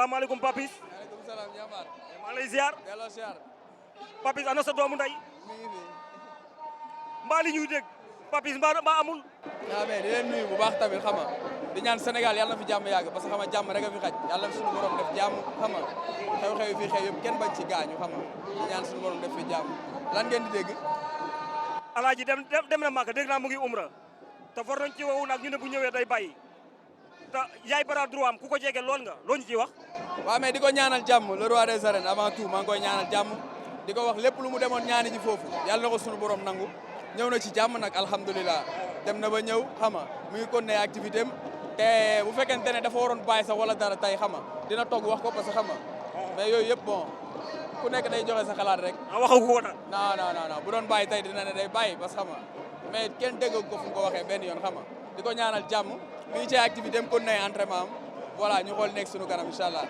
salaamaaleykum Papis. maaleykum salaam jàmbaar. maa ngi lay ziar. delloo ziar. Papis ana sa doomu nday. mi ngi fi. mbaa li ñuy dégg. Papis mbaa amul. waaw mais di leen nuyu bu baax tamit xam nga di ñaan Sénégal yàlla na fi jàmm yàgg parce que xam nga jàmm rek a fi xaj yàlla na fi suñu borom def jàmm xam nga xew-xew yi fii xew yëpp kenn bañ ci gaañu xam nga di ñaan suñu borom def fi jàmm lan ngeen di dégg. Alaaji dem na Màkka dégg naa mu ngi umra te for nañ ci wowu nag ñu ne bu ñëwee day bàyyi te yaay bara droit am ku ko jege lool nga loo ñu ciy wax. waaw mais di ko ñaanal jàmm le roi des arènes avant tout maa ngi koy ñaanal jàmm di ko wax lépp lu mu demoon ñaani ji foofu yàlla na ko suñu borom nangu ñëw na ci jàmm nag alhamdulilah dem na ba ñëw xam nga mu ngi continuer activité am te bu fekkente ne dafa waroon bàyyi sax wala dara tey xam nga dina toog wax ko parce que xam nga mais yooyu yëpp bon ku nekk day joxe sa xalaat rek. waxagu ko nag. non bu doon bàyyi tey dina ne day bàyyi parce que xam nga mais kenn dégg ko fu mu ko waxee benn yoon xam nga di ko ñaanal jàmm mi ngi ci activité am continuer entraînement am voilà ñu xool nekk suñu kanam incha allah.